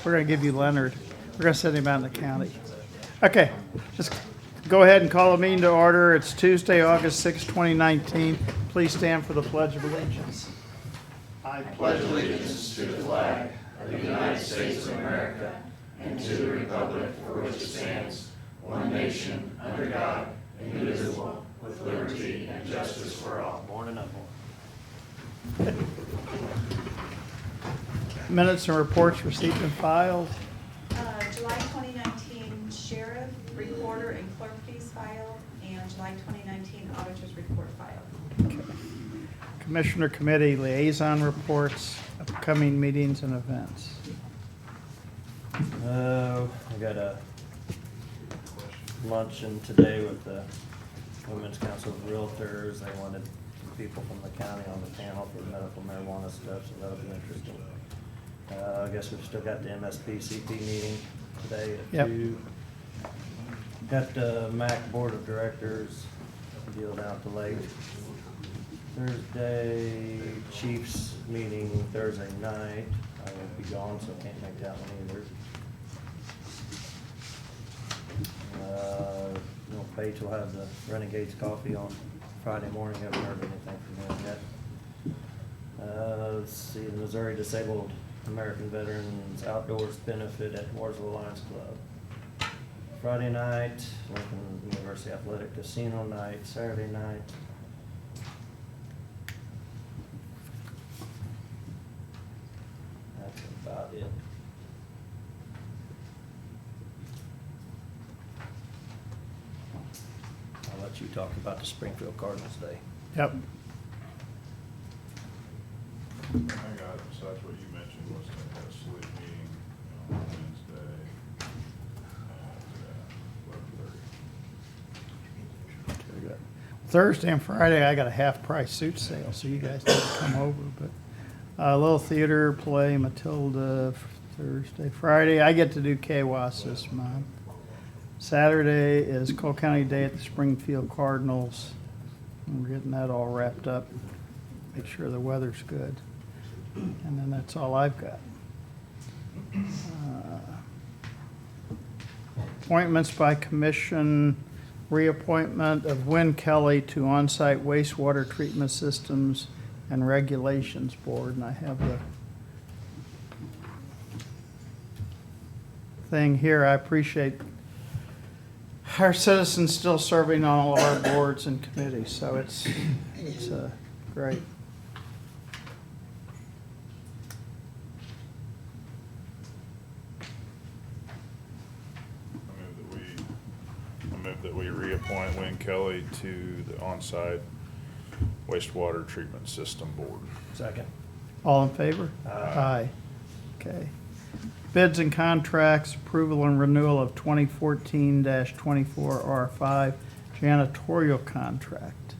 We're gonna give you Leonard. We're gonna send him out in the county. Okay, just go ahead and call the meeting to order. It's Tuesday, August 6, 2019. Please stand for the Pledge of Allegiance. I pledge allegiance to the flag of the United States of America and to the republic for which it stands, one nation, under God, indivisible, with liberty and justice for all. Born and unborn. Minutes and reports received and filed. July 2019 sheriff, recorder, and clerk fees filed, and July 2019 auditor's report filed. Commissioner Committee liaison reports, upcoming meetings and events. I got a luncheon today with the Women's Council of Realtors. They wanted people from the county on the panel for medical marijuana stuff, so that'll be interesting. I guess we've still got the MSPCP meeting today at Yep. 2. Got the MAC Board of Directors deal down at the lake. Thursday, Chiefs meeting Thursday night. I will be gone, so I can't make that one either. Paige will have the Renegades coffee on Friday morning. Haven't heard anything from him yet. Let's see, the Missouri Disabled American Veterans Outdoors Benefit at Warsville Lions Club. Friday night, Lincoln University Athletic Casino night. Saturday night, that's about it. I'll let you talk about the Springfield Cardinals Day. Yep. I got it, so that's what you mentioned, was to have a sleep meeting on Wednesday at 11:30. Thursday and Friday, I got a half-price suit sale, so you guys need to come over. But a little theater play, Matilda, Thursday. Friday, I get to do KWAS this month. Saturday is Cole County Day at the Springfield Cardinals. We're getting that all wrapped up. Make sure the weather's good. And then that's all I've got. Appointments by commission, reappointment of Wynn Kelly to On-Site Wastewater Treatment Systems and Regulations Board. And I have the thing here. I appreciate our citizens still serving on all of our boards and committees, so it's great. I move that we reappoint Wayne Kelly to the on-site wastewater treatment system board. Second. All in favor? Aye. Okay. Bids and contracts, approval and renewal of 2014-24R5 janitorial contract.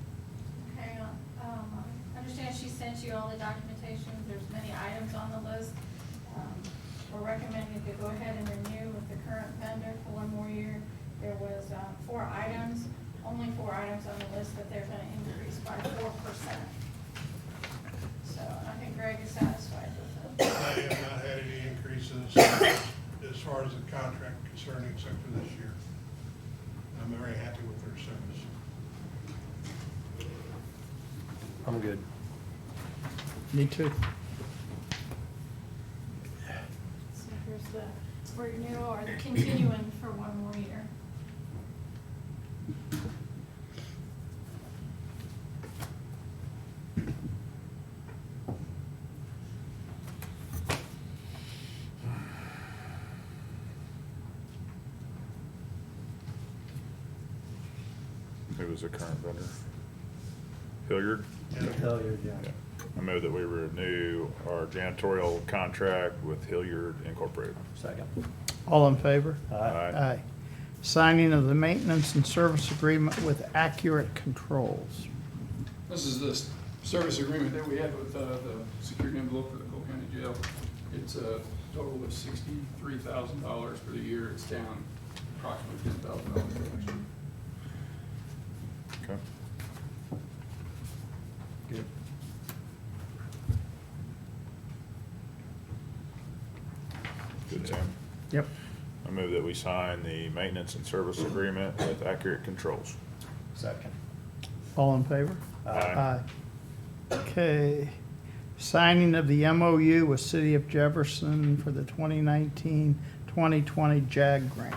Okay, I understand she sent you all the documentation. There's many items on the list. We're recommending to go ahead and renew with the current vendor for one more year. There was 4 items, only 4 items on the list that they're gonna increase by 4%. So I think Greg is satisfied with it. I have not had any increases as far as the contract concerned, except for this year. I'm very happy with their service. I'm good. Me too. So here's the renewal or the continuing for one more year. Who was the current vendor? Hilliard? Hilliard, yeah. Yeah. I move that we renew our janitorial contract with Hilliard Incorporated. Second. All in favor? Aye. Aye. Signing of the maintenance and service agreement with Accurate Controls. This is the service agreement that we had with the security envelope for the Cole County Jail. It's a total of $63,000 for the year. It's down approximately $10,000 for next year. Okay. Good. Good, Tim. Yep. I move that we sign the maintenance and service agreement with Accurate Controls. Second. All in favor? Aye. Okay. Signing of the MOU with City of Jefferson for the 2019-2020 JAG grant.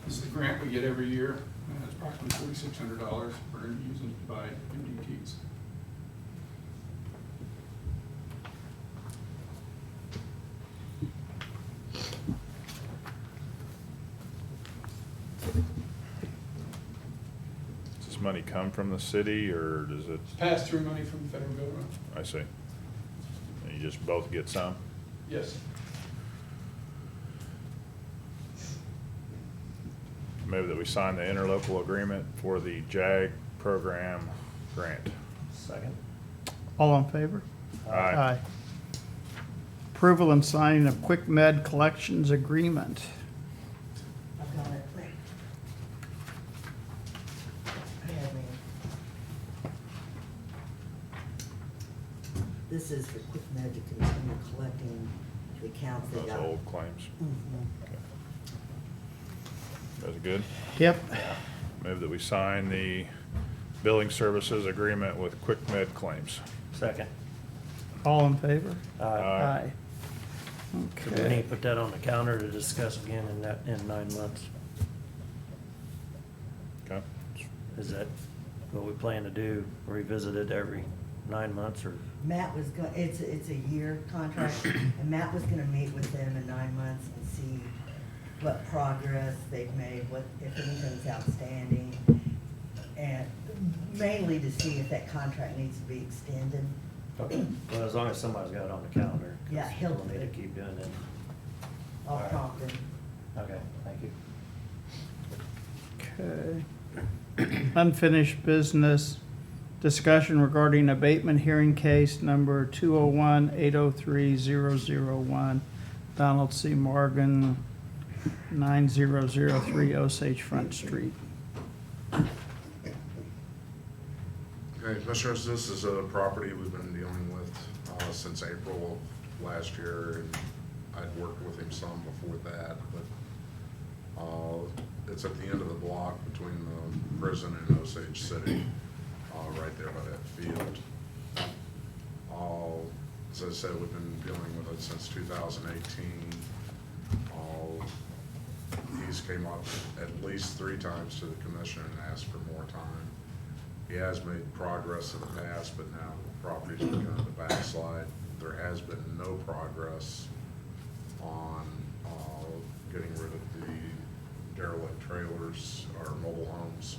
This is a grant we get every year, and it's approximately $4,600. We're going to use it to buy MDTs. Does this money come from the city, or does it, It's pass-through money from the federal government. I see. And you just both get some? Yes. Move that we sign the interlocal agreement for the JAG program grant. Second. All in favor? Aye. Approval and signing of Quick Med Collections Agreement. I've got it. Yeah, man. This is for Quick Med to continue collecting the accounts they Those got. old claims. Mhm. Okay. That's good. Yep. Move that we sign the billing services agreement with Quick Med Claims. Second. All in favor? Aye. So we need Okay. to put that on the calendar to discuss again in 9 months. Okay. Is that what we plan to do, revisit it every 9 months, or? Matt was it's a year contract, and Matt was gonna meet with them in 9 months and see what progress they've made, what, if anything's outstanding, and mainly to see if that contract needs to be extended. Okay, well, as long as somebody's got it on the calendar. 'cause Yeah, he'll we'll do need to it. keep doing it. I'll Alright. prompt him. Okay, thank you. Okay. Unfinished business. Discussion regarding abatement hearing case number 201-803-001, Donald C. Morgan, 9003 Osage Front Street. Okay, Commissioners, this is a property we've been dealing with since April of last year, and I'd worked with him some before that, but it's at the end of the block between the prison and Osage City, right there by that field. As I said, we've been dealing with it since 2018. He's came up at least 3 times to the commission and asked for more time. He has made progress in the past, but now the property's begun to backslide. There has been no progress on getting rid of the derelict trailers or mobile homes,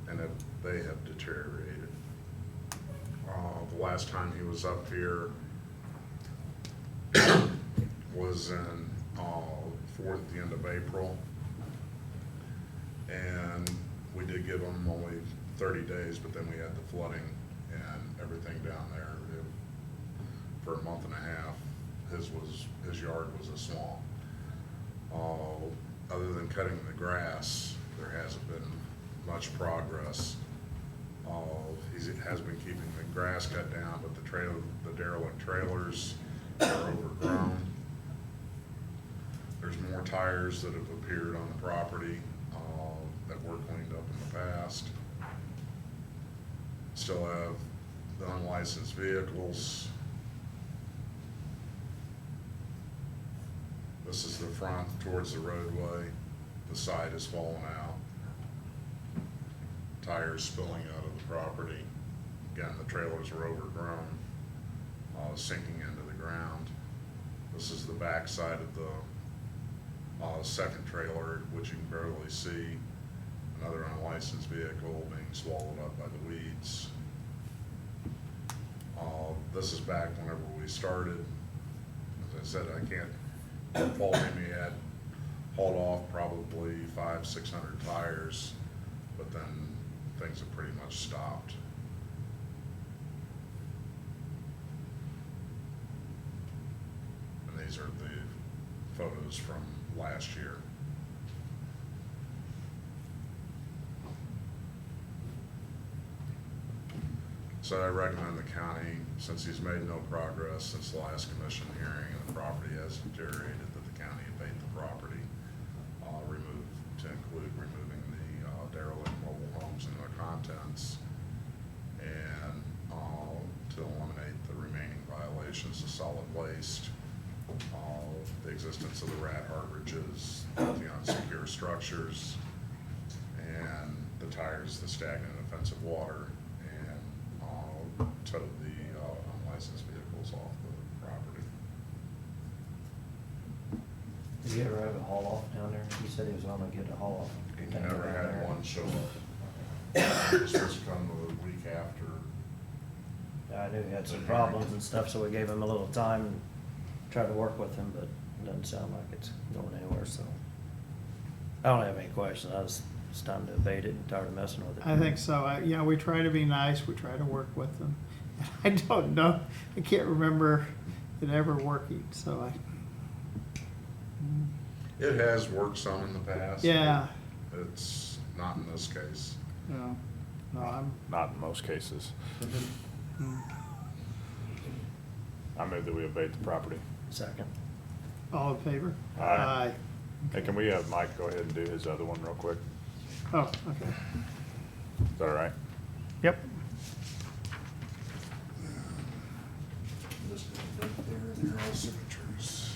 and they have deteriorated. The last time he was up here was in at the end of April, and we did give him only 30 days, but then we had the flooding and everything down there. For a month and a half, his yard was a swamp. Other than cutting the grass, there hasn't been much progress. He has been keeping the grass cut down, but the derelict trailers are overgrown. There's more tires that have appeared on the property that were cleaned up in the past. Still have the unlicensed vehicles. This is the front towards the roadway. The side has fallen out. Tires spilling out of the property. Again, the trailers are overgrown, sinking into the ground. This is the back side of the second trailer, which you can barely see. Another unlicensed vehicle being swallowed up by the weeds. This is back whenever we started. As I said, I can't fault him. He had hauled off probably 500-600 tires, but then things have pretty much stopped. And these are the photos from last year. So I recommend the county, since he's made no progress since the last commission hearing and the property has deteriorated, that the county abate the property, to include removing the derelict mobile homes and their contents, and to eliminate the remaining violations of solid waste, the existence of the rat harborages, the unsecure structures, and the tires, the stagnant and offensive water, and tow the unlicensed vehicles off the property. Did you ever have a haul off down there? You said he was gonna get a haul off. He container never down had there. one show up. He was supposed to come the week after. Yeah, I knew he had some problems and stuff, so we gave him a little time and tried to work with him, but it doesn't sound like it's going anywhere, so. I don't have any questions. It's time to abate it and tired of messing with it. I think so. We try to be nice, we try to work with them. I don't know, I can't remember it ever working, so It has worked some in the past. yeah, but it's not in this case. no, I'm, Not in most cases. mm. I move that we abate the property. Second. All in favor? Aye. Hey, can we have Mike go ahead and do his other one real quick? Oh, okay. Is that all right? Yep. They're all signatures.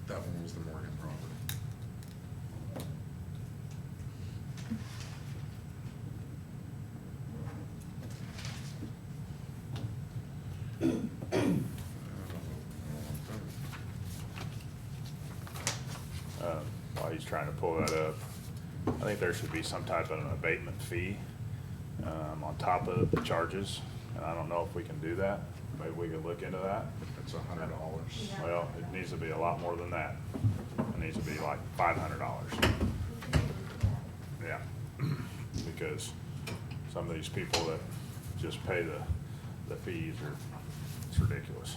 That one was the Morgan property. While he's trying to pull that up, I think there should be some type of an abatement fee on top of the charges, and I don't know if we can do that. Maybe we could look into that. It's $100. Well, it needs to be a lot more than that. It needs to be like $500. Yeah, because some of these people that just pay the fees it's ridiculous.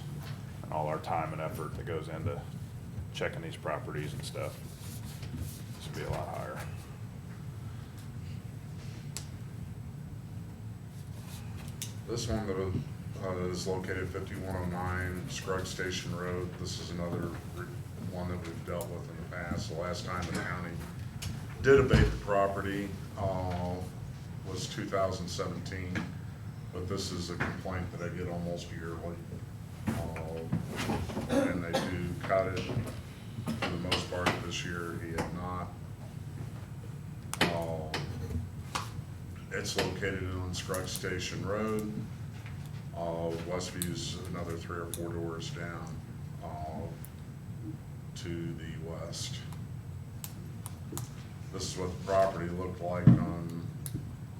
And all our time and effort that goes into checking these properties and stuff should be a lot higher. This one that is located 5109 Scruggs Station Road. This is another one that we've dealt with in the past. The last time the county did abate the property was 2017, but this is a complaint that I get almost yearly. And they do cut it for the most part this year. He had not. It's located on Scruggs Station Road. Westview's another 3 or 4 doors down to the west. This is what the property looked like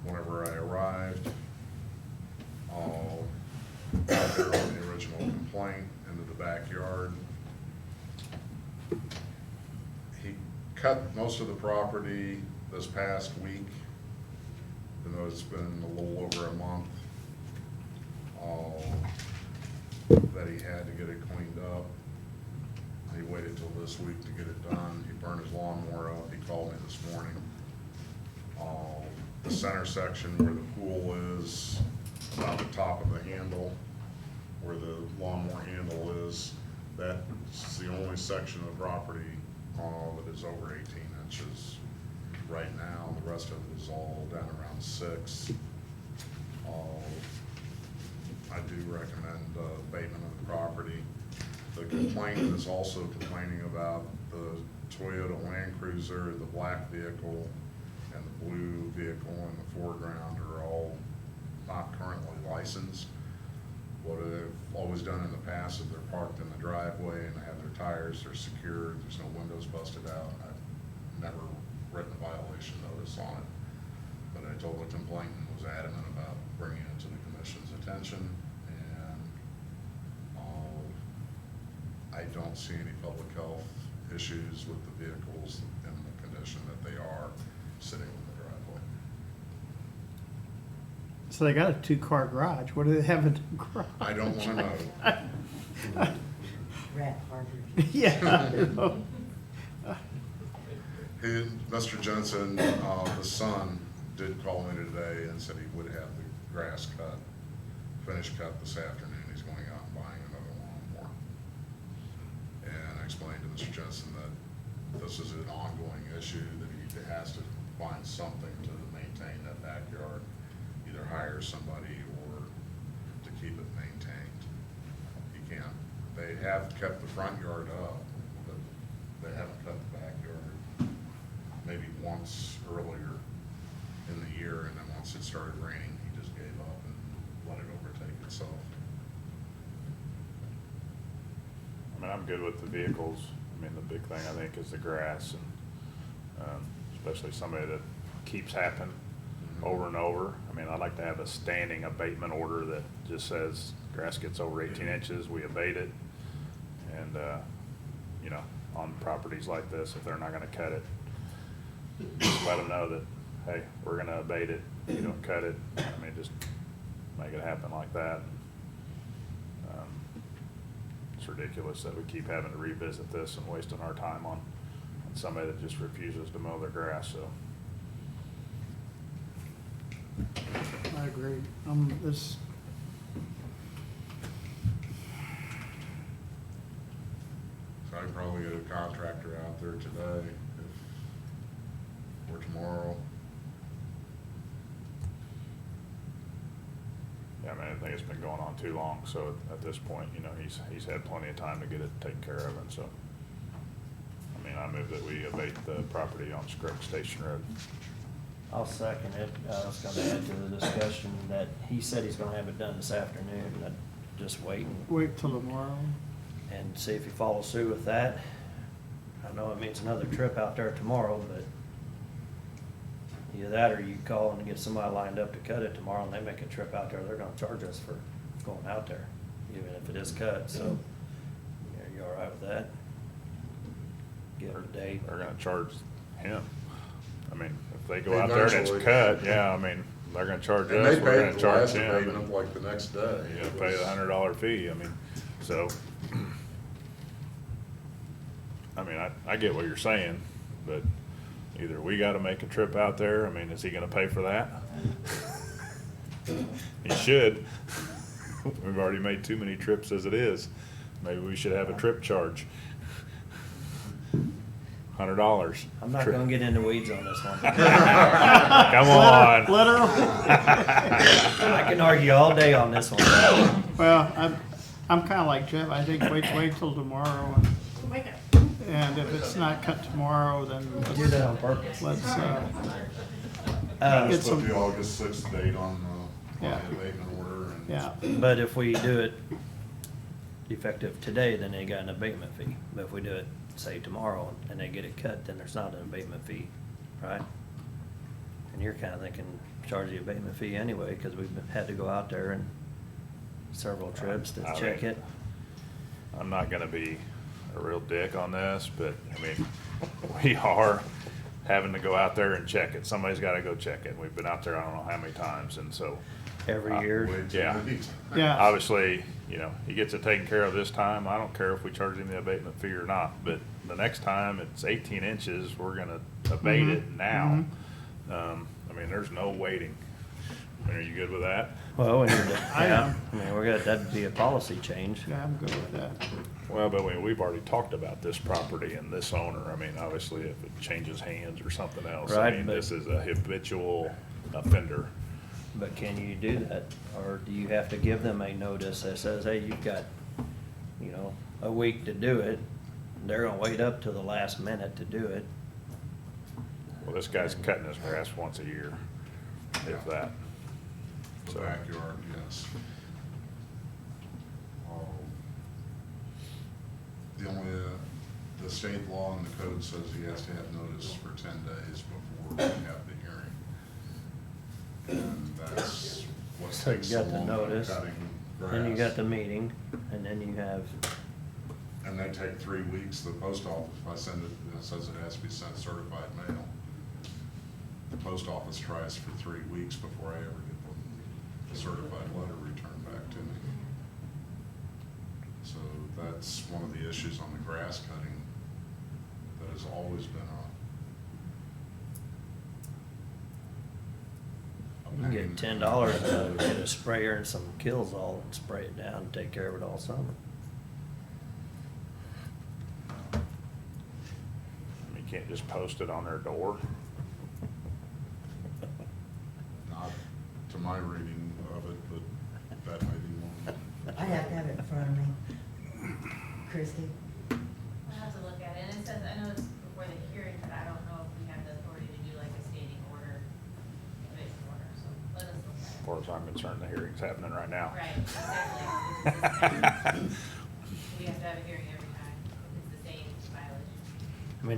whenever I arrived. Out there on the original complaint into the backyard. He cut most of the property this past week, even though it's been a little over a month that he had to get it cleaned up. He waited till this week to get it done. He burned his lawnmower up. He called me this morning. The center section where the pool is, about the top of the handle, where the lawnmower handle is, that's the only section of the property that is over 18 inches right now. The rest of it is all down around 6. I do recommend abatement of the property. The complainant is also complaining about the Toyota Land Cruiser, the black vehicle, and the blue vehicle in the foreground are all not currently licensed. What I've always done in the past is they're parked in the driveway and they have their tires, they're secured, there's no windows busted out. I've never written a violation notice on it. But I told the complainant was adamant about bringing it to the commission's attention, and I don't see any public health issues with the vehicles in the condition that they are sitting in the driveway. So they got a 2-car garage. What do they have in the garage? I don't wanna know. Rat Harvard. Yeah. I know. Mr. Jensen, the son, did call me today and said he would have grass cut, finished cut this afternoon. He's going out and buying another lawnmower. And I explained to Mr. Jensen that this is an ongoing issue, that he has to find something to maintain that backyard, either hire somebody or to keep it maintained. He can't. They have kept the front yard up, but they haven't cut the backyard. Maybe once earlier in the year, and then once it started raining, he just gave up and let it overtake itself. I mean, I'm good with the vehicles. I mean, the big thing I think is the grass, and especially somebody that keeps happening over and over. I mean, I'd like to have a standing abatement order that just says grass gets over 18 inches, we abate it. And, you know, on properties like this, if they're not gonna cut it, just let them know that, hey, we're gonna abate it, you don't cut it. I mean, just make it happen like that. It's ridiculous that we keep having to revisit this and wasting our time on somebody that just refuses to mow their grass, so. I agree. This, So I'd probably get a contractor out there today, or tomorrow. Yeah, I mean, I think it's been going on too long, so at this point, you know, he's had plenty of time to get it taken care of, and so. I mean, I move that we abate the property on Scruggs Station Road. I'll second it. I was gonna add to the discussion that he said he's gonna have it done this afternoon. I'd just wait wait till tomorrow. and see if he follows through with that. I know it means another trip out there tomorrow, but either that or you call and get somebody lined up to cut it tomorrow and they make a trip out there, they're gonna charge us for going out there, even if it is cut, so. Are you all right with that? Give him a date. They're gonna charge him. I mean, if they go out there and it's Eventually. cut, yeah, I mean, they're gonna charge And us, they we're paid gonna the charge last him. abatement and like the next day. You gotta pay the $100 fee, I mean, so. I mean, I get what you're saying, but either we gotta make a trip out there, I mean, is he gonna pay for that? He should. We've already made too many trips as it is. Maybe we should have a trip charge. $100. I'm not gonna get into weeds on this one. Come on. Literal. I can argue all day on this one. Well, I'm kinda like Jeff. I think wait till tomorrow, and if it's not cut tomorrow, then Do that on purpose. let's, Uh, Get Just put some- the August 6th date on Yeah. the abatement order and. yeah. But if we do it effective today, then they got an abatement fee. But if we do it, say, tomorrow, and they get it cut, then there's not an abatement fee, right? And you're kinda thinking, charge the abatement fee anyway, cause we've had to go out there and several trips to I check mean, it. I'm not gonna be a real dick on this, but, I mean, we are having to go out there and check it. Somebody's gotta go check it. We've been out there, I don't know how many times, and so. Every year. Way too Yeah. many. Yeah. Obviously, you know, he gets it taken care of this time. I don't care if we charge him the abatement fee or not, but the next time it's 18 inches, we're gonna abate it now. I mean, there's no waiting. I mean, are you good with that? Well, we need to, I yeah, am. I mean, that'd be a policy change. Yeah, I'm good with that. Well, but we've already talked about this property and this owner. I mean, obviously, if it changes hands or something else, I Right, mean, but- this is a habitual offender. But can you do that, or do you have to give them a notice that says, hey, you've got, you know, a week to do it? They're gonna wait up till the last minute to do it. Well, this guy's cutting his grass once a year, if that. The So, backyard, yes. The only, the state law and the code says he has to have notice for 10 days before we have the hearing. And that's what So you takes got so the long notice, cutting grass. then you got the meeting, and then you have, And they take 3 weeks, the post office, if I send it, it says it has to be sent certified mail. The post office tries for 3 weeks before I ever get the certified letter returned back to me. So that's one of the issues on the grass cutting that has always been a You can get $10 to get a sprayer and some kills all and spray it down and take care of it all summer. You can't just post it on their door. Not to my reading of it, but that may be one. I have to have it in front of me. Christie? I'll have to look at it, and it says, I know it's before the hearing, but I don't know if we have the authority to do like a standing order, eviction order, so let us look As at far as I'm concerned, the hearing's happening right now. it. Right, exactly. We have to have a hearing every time, if it's the same violation. I mean,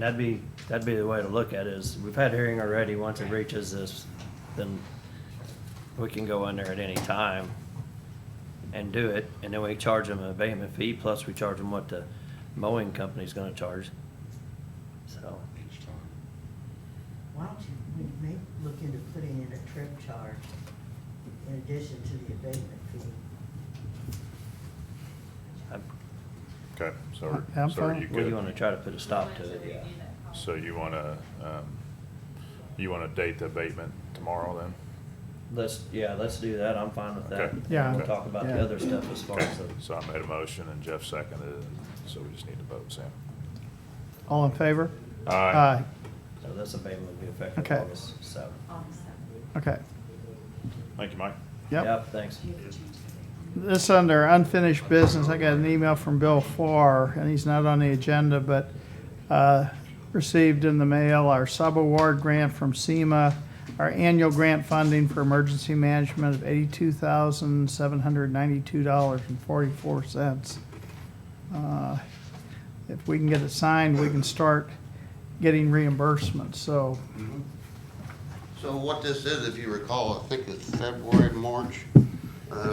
that'd be the way to look at it, is we've had a hearing already. Once it reaches this, then we can go in there at any time and do it, and then we charge them an abatement fee, plus we charge them what the mowing company's gonna charge. So, Each time. Why don't you maybe look into putting in a trip charge in addition to the abatement fee? Okay, so, I'm so are fine. you well, you good? wanna try to put a stop to Wanted it, yeah. review that policy. So you wanna date the abatement tomorrow then? Let's do that. I'm fine with that. Okay. Yeah. We'll talk about the Yeah. other stuff as far as the, So I made a motion and Jeff seconded it, so we just need to vote, Sam. All in favor? Aye. so this abatement will be effective Okay. August 7th. August 7th. Okay, Thank you, Mike. yep. Thanks. Do you have to change the date? This under unfinished business, I got an email from Bill Farr, and he's not on the agenda, but received in the mail our sub-award grant from SEMA, our annual grant funding for emergency management of $82,792.44. If we can get it signed, we can start getting reimbursements, so, So what this is, if you recall, I think it's February, March,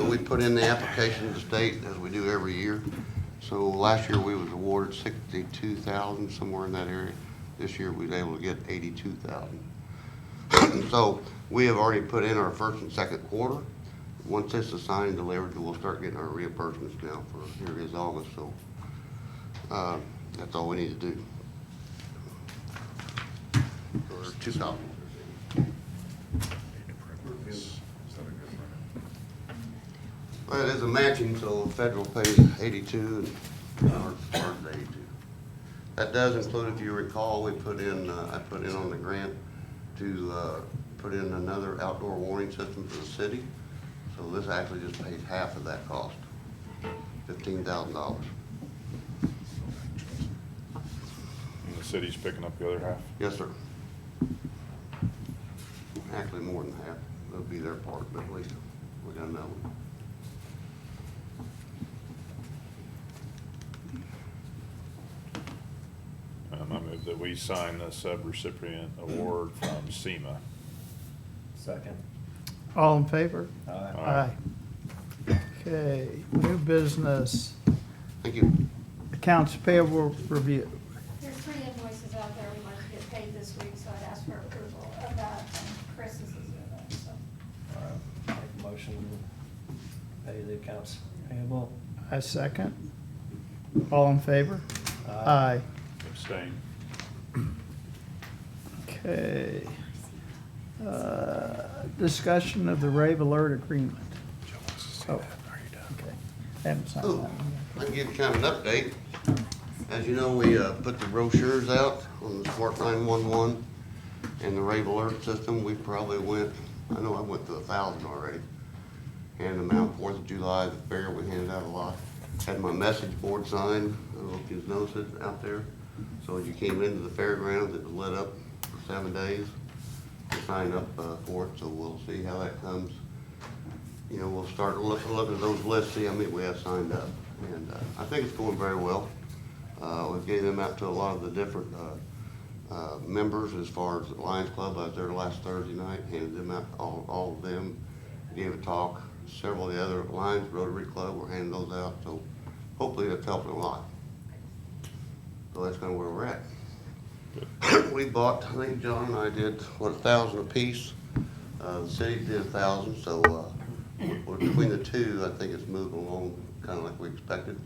we put in the application to the state as we do every year. So last year we was awarded 62,000, somewhere in that area. This year we was able to get 82,000. So we have already put in our first and second quarter. Once this is signed and delivered, we'll start getting our reimbursements now for, here it is August, so, that's all we need to do. So there's 2 copies. Is that a good one? Well, it is a matching, so federal pays 82 and ours is 82. That does include, if you recall, we put in, I put in on the grant to put in another outdoor warning system for the city. So this actually just pays half of that cost, $15,000. And the city's picking up the other half? Yes, sir. Actually, more than half. It'll be their part, but at least we got another one. I move that we sign the sub-recipient award from SEMA. Second. all in favor? Aye. Aye. Okay, new business, Thank you. accounts payable review. There's 3 invoices out there we'd like to get paid this week, so I'd ask for approval of that, and Chris's is in it, so. Make a motion to pay the accounts payable. I second. All in favor? Aye. Abstain. Okay. Discussion of the Rave Alert Agreement. Oh, okay. I haven't signed that Ooh, one I can give you kind of an update. As you know, we put the brochures out on the Smart 911 and the Rave Alert system. We probably went, I know I went to 1,000 already. Handed them out 4th of July, the fair, we handed out a lot. Had my message board signed, I don't know if you've noticed it out there. So as you came into the fairgrounds, it was lit up for 7 days. We signed up for it, so we'll see how that comes. You know, we'll start looking at those lists, see how many we have signed up. And I think it's going very well. We gave them out to a lot of the different members as far as the Lions Club. I was there last Thursday night, handed them out, all of them. Gave a talk. Several of the other Lions, Rotary Club, were handing those out. So hopefully that's helping a lot. So that's kind of where we're at. We bought, I think John and I did, 1,000 apiece. The city did 1,000, so between the two, I think it's moving along kind of like we expected.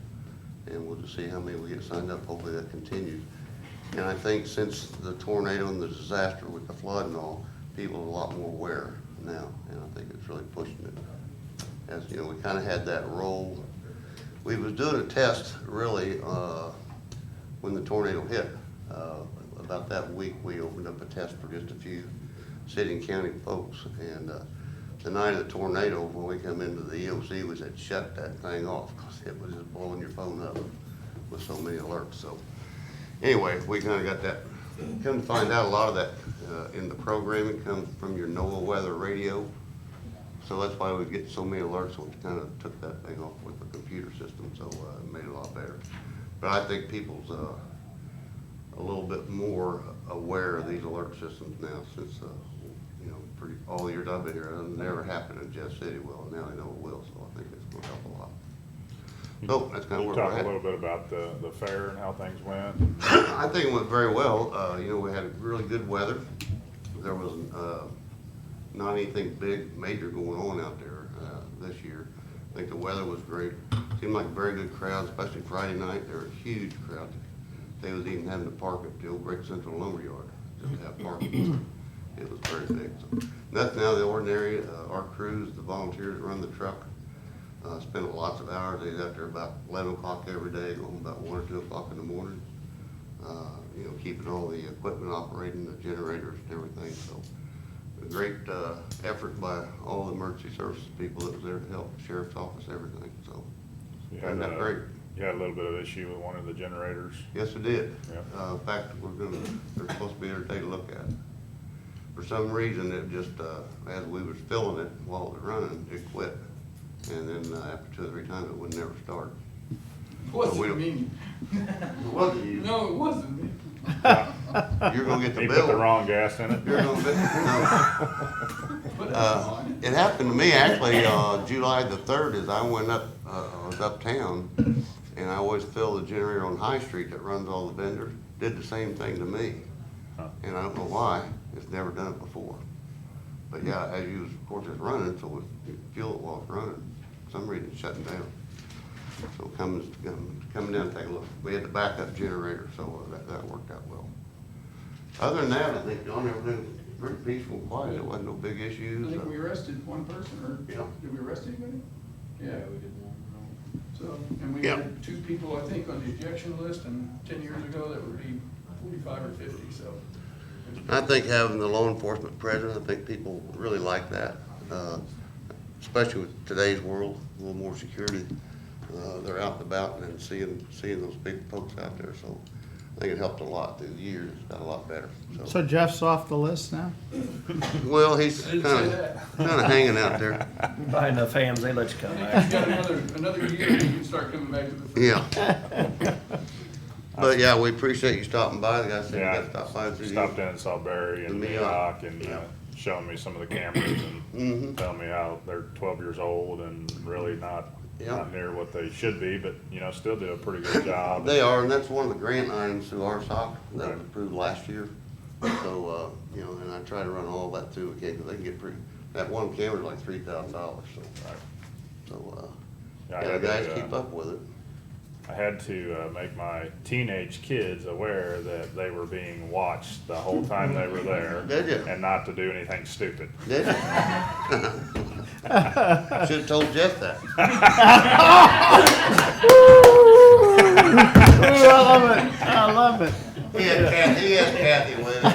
And we'll just see how many we get signed up. Hopefully that continues. And I think since the tornado and the disaster with the flood and all, people are a lot more aware now. And I that's really pushing it. As you know, we kinda had that roll. We was doing a test really, when the tornado hit. About that week, we opened up a test for just a few city and county folks. And the night of the tornado, when we come into the EOC, we said, shut that thing off, because it was just blowing your phone up with so many alerts. So anyway, we kinda got that. Come to find out, a lot of that in the programming comes from your NOAA weather radio. So that's why we get so many alerts. We kind of took that thing off with the computer system, so it made it a lot better. But I think people's a little bit more aware of these alert systems now, since you know, all the years I've been here, it never happened in Jeff City. Well, now they know it will, so I think it's going to help a lot. So that's kind of where Talk we're a at. little bit about the fair and how things went. I think it went very well. You know, we had really good weather. There was not anything big, major going on out there this year. I think the weather was great. Seemed like a very good crowd, especially Friday night. There were a huge crowd. They was even having to park at the old Great Central Lumberyard just to have parking. It was very big. So, nothing out of the ordinary. Our crews, the volunteers that run the truck, spent lots of hours. They was out there about 11 o'clock every day, going about 1 or 2 o'clock in the morning. You know, keeping all the equipment operating, the generators and everything. So a great effort by all the emergency services people that was there to help, sheriff's office, everything. So You turned had, out great. you had a little bit of issue with one of the generators. Yes, it did. Yeah. In fact, they're supposed to be there to take a look at it. For some reason, it just, as we was filling it while it was running, it quit. And then after 2 or 3 times, it would never start. Wasn't we don't- me. It wasn't you. No, it wasn't me. You're gonna get the He bill. put the wrong gas in it. You're gonna get, no. Put it on. It happened to me actually, July the 3rd, as I went up, I was uptown, and I always fill the generator on High Street that runs all the vendors. Did the same thing to me. Huh. And I don't know why, it's never done it before. But yeah, as you, of course, it's running, so if you fuel it while it's running, for some reason it's shutting down. So coming down and take a look. We had the backup generator, so that worked out well. Other than that, I think, John, everything was pretty peaceful and quiet. There wasn't no big I issues. think we arrested one person, or Yeah. did we arrest anybody? Yeah, we did one. So, and we Yeah. had 2 people, I think, on the ejection list, and 10 years ago, that would be 45 or 50, so. I think having the law enforcement present, I think people really like that, especially with today's world, a little more security. They're out and about and seeing those big folks out there, so I think it helped a lot through the years. It's got a lot better. So Jeff's off the list now? Well, he's I didn't say kind that. of hanging out there. Buy enough hams, they let you come I think back. you got another year, you can start coming back to the. fair. Yeah. But yeah, we appreciate you stopping by. The guy said you Yeah. got to stop by through the. Stopped in and saw Barry and The Meoc and yeah. showing me some of the cameras and Mhm. telling me how they're 12 years old and really not Yeah. near what they should be, but you know, still do a pretty good job. They are, and that's one of the grant items through RSOC that was Right. approved last year. So, you know, and I try to run all that through again, because they can get pretty, that one camera's like $3,000, so. Right. So, Yeah, I yeah, had the guys to, keep up with it. I had to make my teenage kids aware that they were being watched the whole time they were there. Did you? And not to do anything stupid. Did you? Should've told Jeff that. Ooh, I love it, I love it. He has Kathy with him.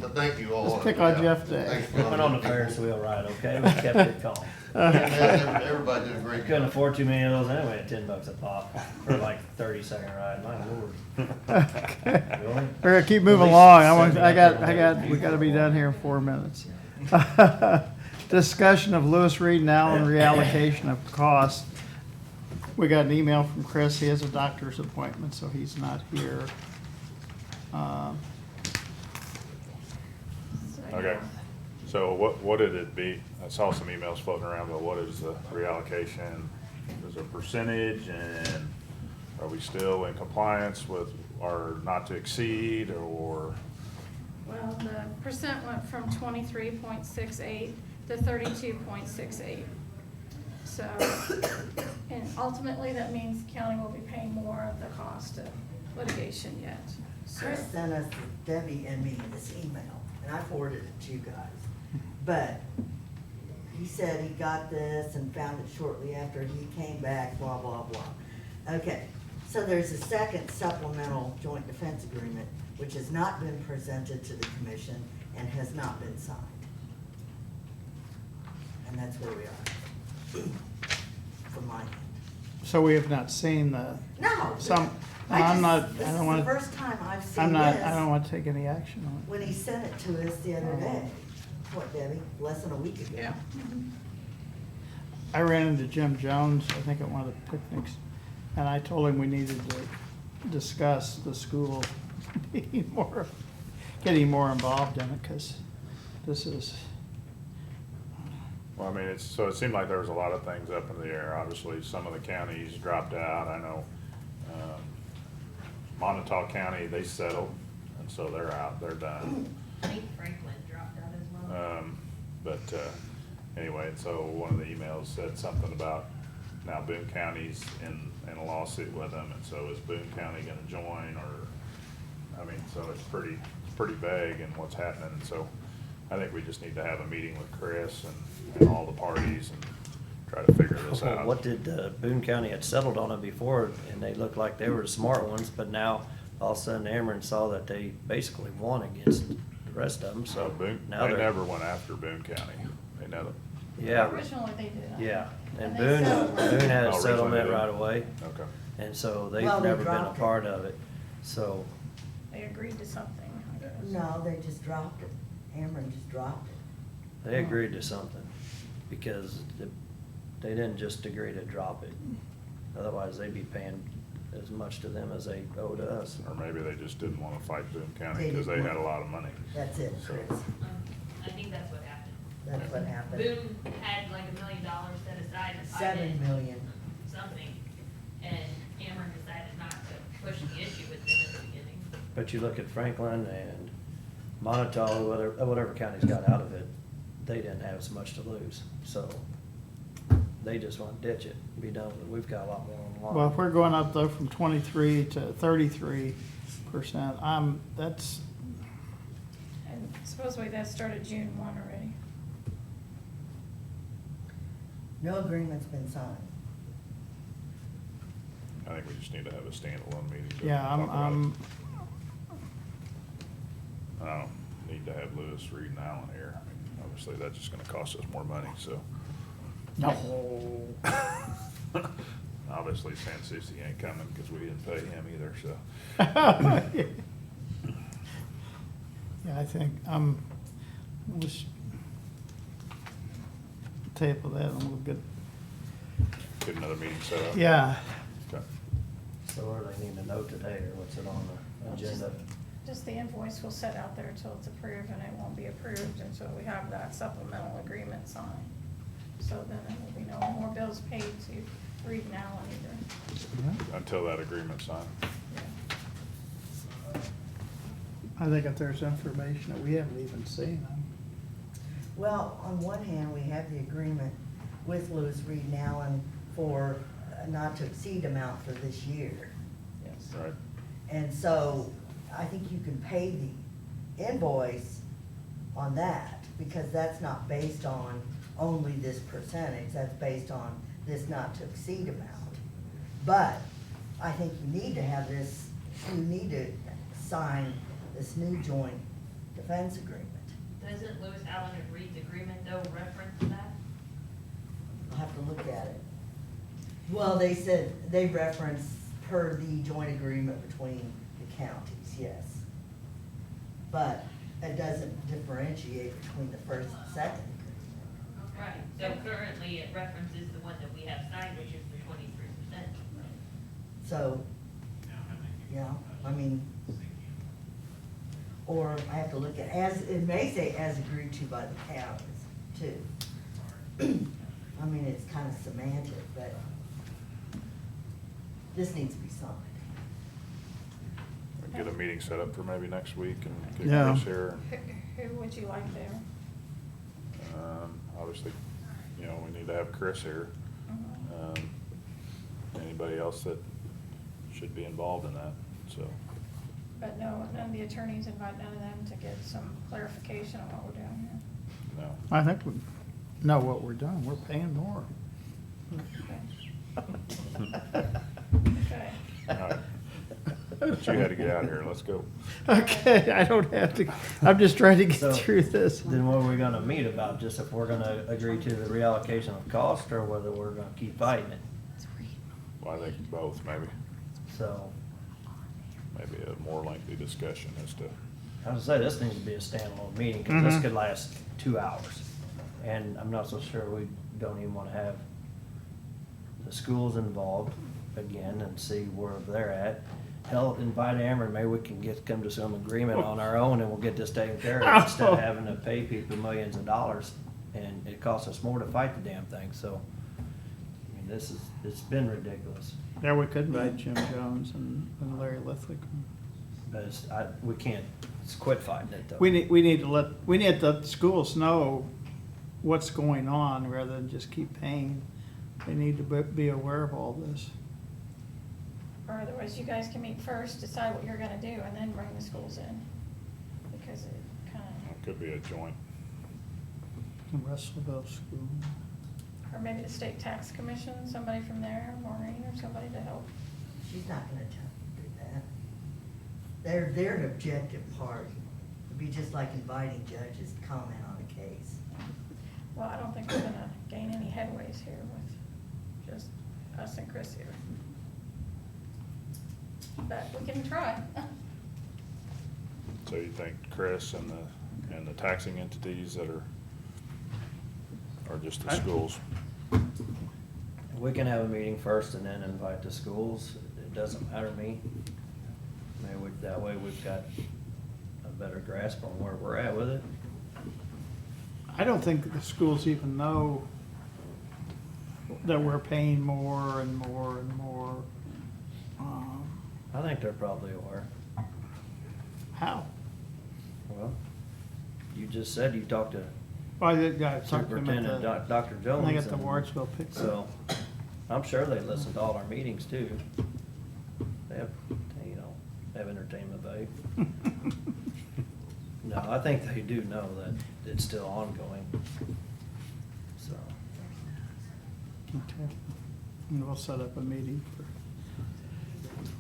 So thank you all. Let's pick on Jeff Day. Thanks for We went on the coming. Ferris wheel ride, okay? We kept it calm. Yeah, everybody did a great Couldn't job. afford too many of those anyway at $10 a pop for like 30-second ride, my lord. Really? We're gonna keep moving At least along. 70 We gotta be done here in 4 minutes. Discussion of Lewis Reed and Allen reallocation of costs. We got an email from Chris. He has a doctor's appointment, so he's not here. Okay, so what did it be? I saw some emails floating around, but what is the reallocation? Is it a percentage, and are we still in compliance with our not to exceed, or? Well, the percent went from 23.68 to 32.68. So, and ultimately, that means the county will be paying more of the cost of litigation yet. So, Chris sent us, Debbie and me, this email, and I forwarded it to you guys. But he said he got this and found it shortly after he came back, blah, blah, blah. Okay, so there's a second supplemental joint defense agreement, which has not been presented to the commission and has not been signed. And that's where we are, from my end. So we have not seen the, No. some, I I'm just- not, I This don't is the wanna, first time I've seen I'm this. not, I don't wanna take any action on When he sent it to us the other day. What, Debbie? Less than a week ago? Yeah. it. I ran into Jim Jones, I think at one of the picnics, and I told him we needed to discuss the school being more, getting more involved in it, cause this is, Well, I mean, so it seemed like there was a lot of things up in the air. Obviously, some of the counties dropped out. I know, Montauk County, they settled, and so they're out, they're done. I think Franklin dropped out as well. But, anyway, so one of the emails said something about now Boone County's in a lawsuit with them, and so is Boone County gonna join, or, I mean, so it's pretty vague in what's happening, and so I think we just need to have a meeting with Chris and all the parties and try to figure this out. What did, Boone County had settled on it before, and they looked like they were the smart ones, but now all of a sudden Ameren saw that they basically won against the rest of them, So so Boone, now they they're. never went after Boone County. They never. Yeah, Originally, they did. yeah, and they Boone, settled. Boone had Oh, a originally settlement they did. right away, Okay. and so they've Well, they never been a dropped it. part of it, so. They agreed to something, I guess. No, they just dropped it. Ameren just dropped it. They agreed to something, because they didn't just agree to drop it. Otherwise, they'd be paying as much to them as they owe to us. Or maybe they just didn't wanna fight Boone County They because they didn't had a want- lot of money. That's it, So- Chris. I think that's what happened. That's what happened. Boone had like $1 million set aside to fight 7 million. something, and Ameren decided not to push the issue with them at the beginning. But you look at Franklin and Montauk, whatever counties got out of it, they didn't have as much to lose, so they just want to ditch it, and be done with it. We've got a lot more on the line. well, if we're going up though from 23 to 33%, that's, And supposedly that started June 1 already. No agreement's been signed. I think we just need to have a standalone meeting. to yeah, talk about it. I'm, I don't need to have Lewis, Reed, and Allen here. I mean, obviously, that's just gonna cost us more money, so. no. Obviously, San Souci ain't coming because we didn't pay him either, so. Yeah, I think, let's table that and we'll get, Get another meeting set up. yeah. Okay. So what do they need to know today, or what's it on the agenda? Just the invoice will sit out there until it's approved, and it won't be approved until we have that supplemental agreement signed. So then there will be no more bills paid to Reed and Allen either. Until that agreement's signed. I think if there's information that we haven't even seen, Well, on one hand, we have the agreement with Lewis Reed and Allen for a not to exceed amount for this year. Yes. Right. And so I think you can pay the invoice on that, because that's not based on only this percentage, that's based on this not to exceed amount. But I think you need to have this, you need to sign this new joint defense agreement. Doesn't Lewis Allen and Reed's agreement though reference that? I'll have to look at it. Well, they said, they reference per the joint agreement between the counties, yes. But it doesn't differentiate between the first and second agreement. Right, so currently it references the one that we have signed, which is the 23%. So, yeah, I mean, or I have to look at, as, it may say as agreed to by the counties too. I mean, it's kind of semantic, but this needs to be signed. Get a meeting set up for maybe next week and get Yeah. Chris here. Who would you like there? Obviously, you know, we need to have Chris here. Anybody else that should be involved in that, so. But no, none of the attorneys invite none of them to get some clarification on what we're doing here. No. I think we know what we're doing. We're paying more. Okay. All right. But you had to get out of here, let's go. Okay, I don't have to, I'm just trying to So- get through this. Then what are we gonna meet about, just if we're gonna agree to the reallocation of cost, or whether we're gonna keep fighting it? Well, I think both, maybe, So, maybe a more lengthy discussion as to, I was gonna say, this needs to be a standalone meeting, cause this Mhm. could last 2 hours. And I'm not so sure we don't even wanna have the schools involved again and see where they're at. Hell, invite Ameren, maybe we can come to some agreement on our own and we'll get this taken care of instead of having to pay people millions of dollars. And it costs us more to fight the damn thing, so, I mean, it's been ridiculous. Yeah, we could invite Jim Jones and Larry Lithwick. But we can't, quit fighting it though. We need to let the schools know what's going on rather than just keep paying. They need to be aware of all this. Or otherwise, you guys can meet first, decide what you're gonna do, and then bring the schools in. Because it kinda, it could be a joint. Russellville School. or maybe the state tax commission, somebody from there, Maureen or somebody to help. She's not gonna do that. They're an objective party. It'd be just like inviting judges to comment on a case. Well, I don't think we're gonna gain any headways here with just us and Chris here. But we can try. So you think Chris and the taxing entities that are just the schools? We can have a meeting first and then invite the schools. It doesn't matter to me. Maybe that way we've got a better grasp on where we're at with it. I don't think the schools even know that we're paying more and more and more. I think they're probably aware. How? Well, you just said you talked to Well, I did, I talked to them at Superintendent the, Dr. Jones. I think at the and Wardsville pickup. So, I'm sure they listen to all our meetings too. They have, have entertainment value. No, I think they do know that it's still ongoing. So, Okay. And we'll set up a meeting for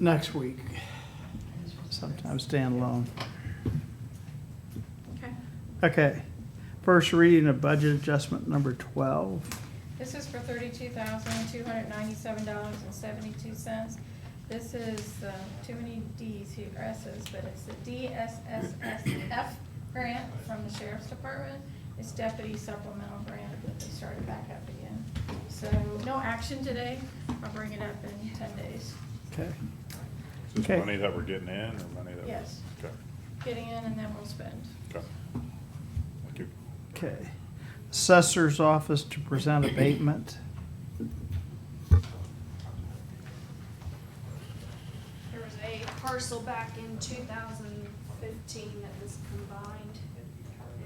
next week. Sometime standalone. Okay. Okay. First reading of budget adjustment number 12. This is for $32,297.72. This is, too many Ds here, S's, but it's the DSSSF grant from the Sheriff's Department. It's deputy supplemental grant that they started back up again. So, no action today. I'll bring it up in 10 days. Okay. Is this Okay. money that we're getting in or money that? Yes. Okay, Getting in and then we'll spend. okay. Thank you. Okay. Assessor's office to present abatement. There was a parcel back in 2015 that was combined,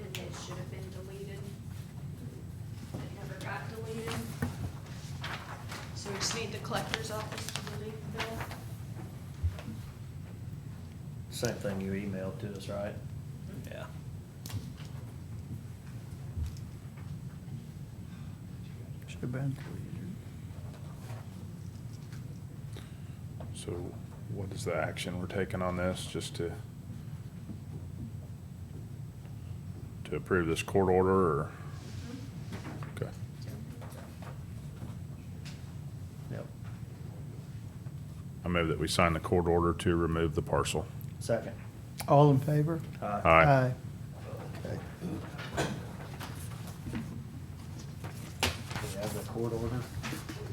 and it should have been deleted. It never got deleted. So we just need the collector's office to delete the bill. same thing you emailed to us, right? Yeah. Should have been. So what is the action we're taking on this, just to approve this court order, or? Okay. Yep. I move that we sign the court order to remove the parcel. Second. All in favor? Aye. Okay. We have the court order.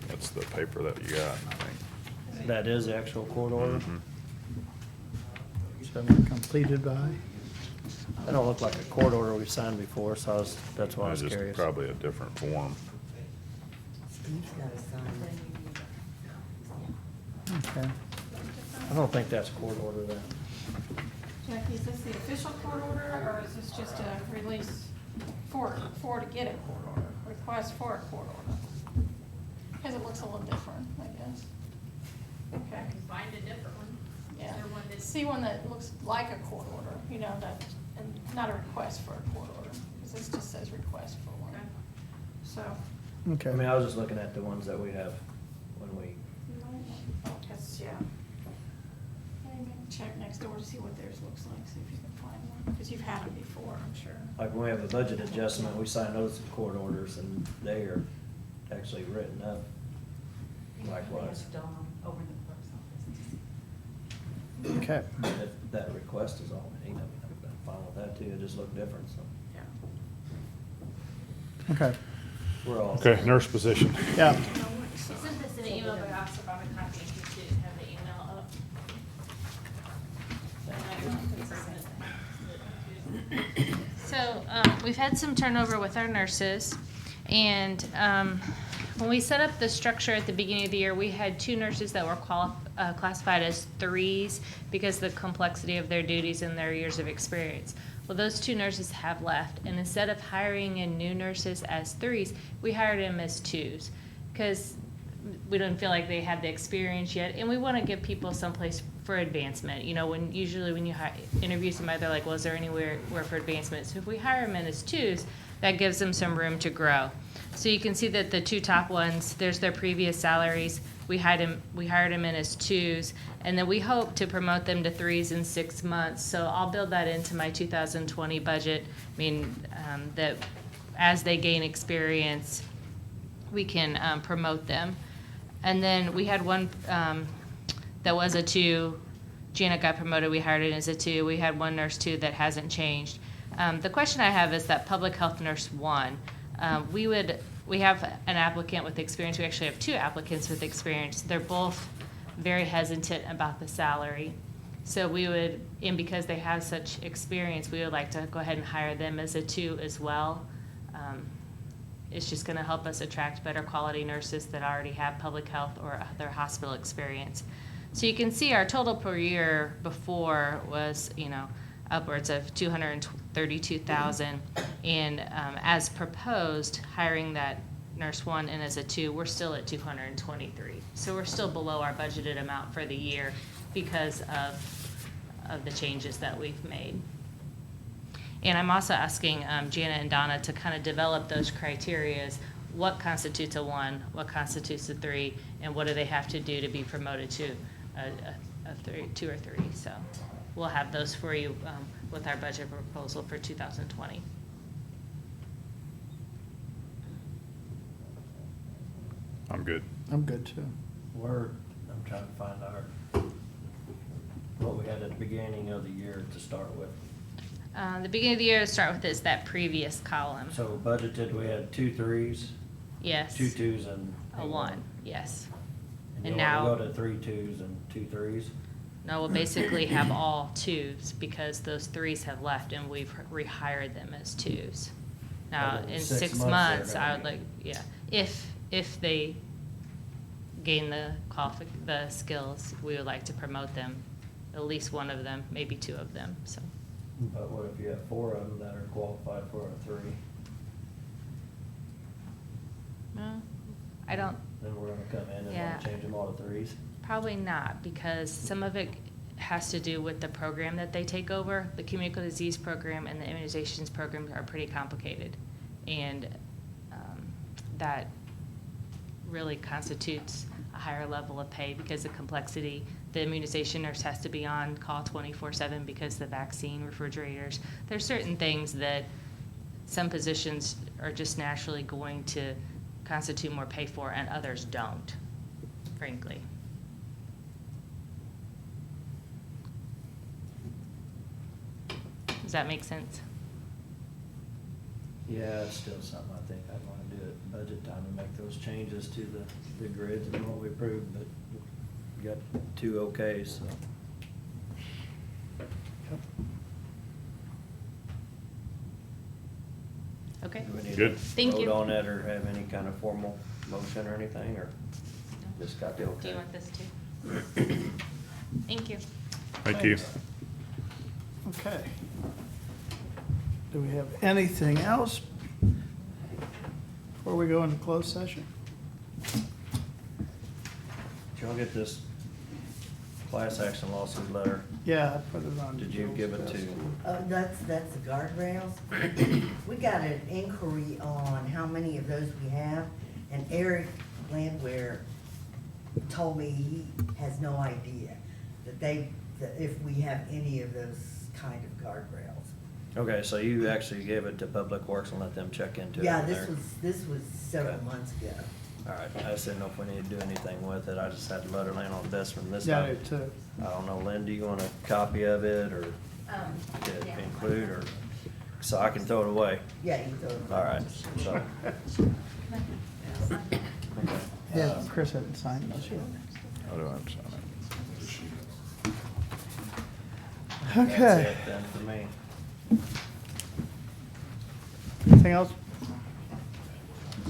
That's the paper that you got, I think. That is the actual court order. Mhm. So we're completed by? That don't look like a court order we've signed before, so that's why I was Just curious. probably a different form. Steve's gotta sign it. Okay. I don't think that's a court order then. Jackie, is this the official court order, or is this just a release for to get a court order, request for a court order? Because it looks a little different, I guess. Okay, Find a different one. yeah. Is there one that's- See one that looks like a court order, that, and not a request for a court order. because this just says request for one. So, Okay. I mean, I was just looking at the ones that we have when we, because, yeah. I'm gonna check next door to see what theirs looks like, see if you can find one, because you've had them before, I'm sure. like when we have a budget adjustment, we sign those court orders and they are actually written up likewise. Dawn over the clerk's office. Okay. If that request is all we need, I mean, I'm fine with that too, it just looked different, so. Yeah. Okay. We're all. Okay, nurse position. Yeah. I sent this in an email, but I also brought a copy in case you didn't have the email up. So, we've had some turnover with our nurses, and, when we set up the structure at the beginning of the year, we had 2 nurses that were classified as 3s because of the complexity of their duties and their years of experience. Well, those 2 nurses have left, and instead of hiring in new nurses as 3s, we hired them as 2s because we don't feel like they have the experience yet, and we want to give people someplace for advancement. You know, when you interview somebody, they're like, well, is there anywhere for advancement? So if we hire them in as 2s, that gives them some room to grow. So you can see that the 2 top ones, there's their previous salaries. We hired them in as 2s, and then we hope to promote them to 3s in 6 months. So I'll build that into my 2020 budget. I mean, that as they gain experience, we can promote them. And then we had one that was a 2. Janet got promoted. We hired it as a 2. We had one nurse 2 that hasn't changed. The question I have is that public health nurse 1. We have an applicant with experience. We actually have 2 applicants with experience. They're both very hesitant about the salary. So and because they have such experience, we would like to go ahead and hire them as a 2 as well. It's just going to help us attract better quality nurses that already have public health or other hospital experience. So you can see our total per year before was, upwards of $232,000. And as proposed, hiring that nurse 1 in as a 2, we're still at $223,000. So we're still below our budgeted amount for the year because of the changes that we've made. And I'm also asking Janet and Donna to kind of develop those criterias. What constitutes a 1, what constitutes a 3, and what do they have to do to be promoted to a 2 or 3. So we'll have those for you with our budget proposal for 2020. I'm good. I'm good too. I'm trying to find what we had at the beginning of the year to start with. The beginning of the year to start with is that previous column. So budgeted, we had 2 3s, Yes. 2 2s, and A 1, yes. And And you now- want to go to 3 2s and 2 3s? No, we'll basically have all 2s because those 3s have left and we've rehired them as 2s. Now, Okay, in 6 6 months months, they're I gonna would be- like, if they gain the skills, we would like to promote them, at least 1 of them, maybe 2 of them, so. But what if you have 4 of them that are qualified for a 3? No, I don't, Then we're gonna come in and Yeah. wanna change them all to 3s? probably not, because some of it has to do with the program that they take over. The communicable disease program and the immunizations program are pretty complicated. And that really constitutes a higher level of pay because of complexity. The immunization nurse has to be on call 24/7 because the vaccine refrigerators. There's certain things that some positions are just naturally going to constitute more pay for and others don't, frankly. Does that make sense? Yeah, it's still something I think I'd wanna do at budget time and make those changes to the grids and what we approved, but we got 2 okays, so. Okay. Do we need Good. to Thank you. vote on it or have any kind of formal motion or anything, or just got the okay? Do you want this too? Thank you. Thank you. Okay. Do we have anything else before we go into closed session? Did y'all get this Class action lawsuit letter. Yeah, I put it on. Did you give it to? That's the guardrails. We got an inquiry on how many of those we have, and Eric Landwehr told me he has no idea that if we have any of those kind of guardrails. Okay, so you actually gave it to Public Works and let them check into it? Yeah, there? this was several Okay. months ago. All right, I just didn't know if we need to do anything with it. I just had the letter laying on the desk from this Yeah, I time. do too. I don't know, Lynn, do you want a copy of it or to Yeah. include or, so I can throw it away? Yeah, you can throw it. All right, so. Yeah, Chris hadn't signed it. I don't have to sign it. That's Okay. it then for me. Anything else?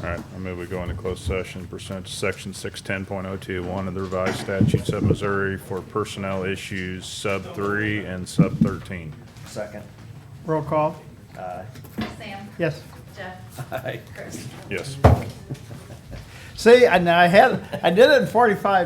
All right, I move we go into closed session pursuant to section 610.021 of the revised statutes of Missouri for personnel issues sub 3 and sub 13. Second. Roll call? Aye. Sam? Yes. Jeff? Aye. Chris? Yes. See, I did it in 45